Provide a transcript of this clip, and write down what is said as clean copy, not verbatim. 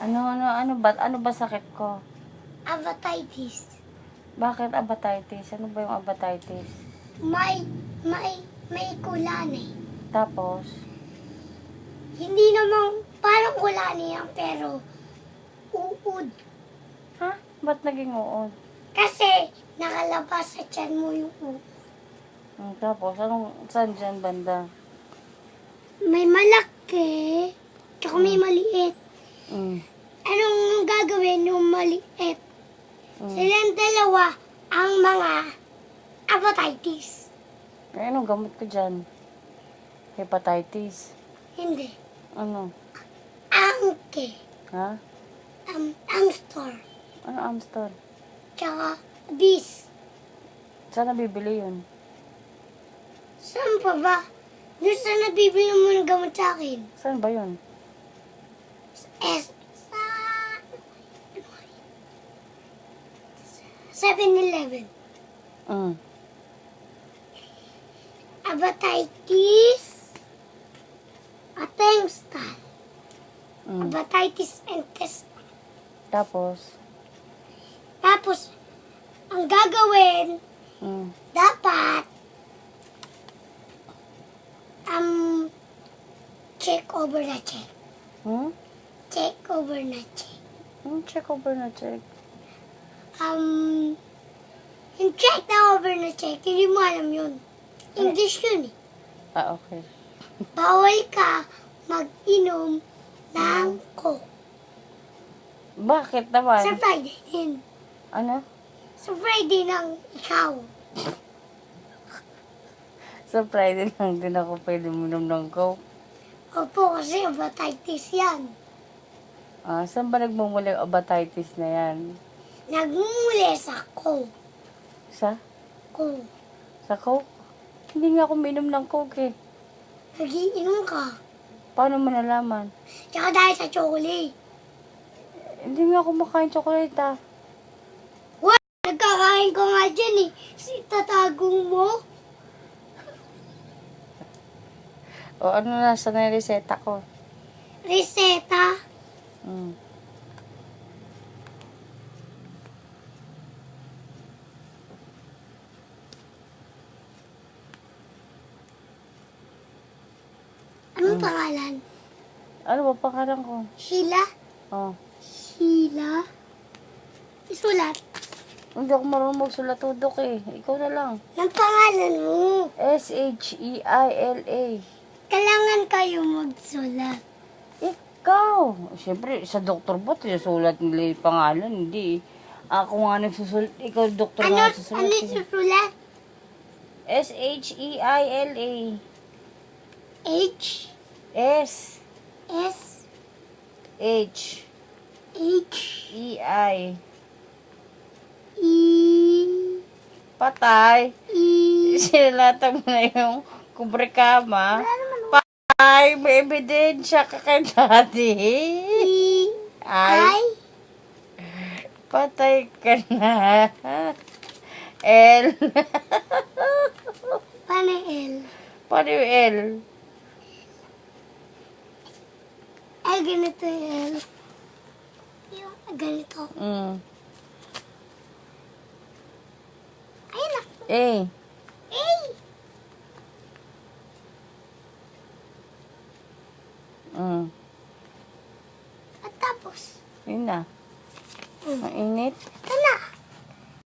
Ano ba sakit ko? Abatitis. Bakit abatitis? Ano ba yung abatitis? May kulani. Tapos, Hindi naman parang kulani yan, pero uod. ha? Ba't naging uod? Kasi nakalabas sa tiyan mo yung uod. Tapos, saan dyan banda? May malaki, tsaka may maliit. Mm. Anong gagawin yung maliit? Silang dalawa ang mga abatitis. Anong gamot ko dyan? Hepatitis. Hindi. Ano? Angke. Ha? Angstor. Ano Amstel? Tsaka bis. Saan nabibili yun? Saan pa ba? Doon sa nabibili mo ng gamot sa akin. Saan ba yun? Sa 7-Eleven. Mm. Abatitis. Atengstal. Mm. Abatitis and testal. Tapos, Ang gagawin, dapat, check over na check. Check over na check. Check over na check. Yung check na over na check, hindi mo alam yun. English yun eh. Okay. Bawal ka mag-inom ng Coke. Bakit naman? Sa Friday din. Ano? Sa Friday ng ikaw. Sa Friday lang din ako pwede uminom ng Coke. Opo, kasi abatitis yan. Saan ba nagmumula yung abatitis na yan? Nagmumuli sa Coke. Sa? Coke. Sa Coke? Hindi nga ako uminom ng Coke eh. Nagiinom ka. Paano mo nalaman? Tsaka dahil sa chocolate. Hindi nga ako makain chocolate Nagkakain ko nga dyan eh. Tatagong mo. O ano nasa na yung reseta ko? Reseta. Anong pangalan? Ano ba pangalan ko? Sheila? Sheila? Isulat. Hindi ako marunong magsulat tudok eh. Ikaw na lang. Ang pangalan mo. Sheila. Kailangan kayo magsulat. Ikaw. Siyempre, sa doktor ba sulat nila yung pangalan? Hindi. Ako nga nagsusulat. Ikaw, doktor nga susulat. Ano susulat? Sheila. H? S. S? H. H? E-I. E? Patay. E? Sinalatag mo na yung kubrekama. Wala naman. Patay. May ebidensya ka kay daddy. E? Ay. Patay ka na. L. Paano L? Paano yung L? Ay, ganito yung L. Yung ganito. Ayun na. A. Ay! At tapos, Yun na. Ang init.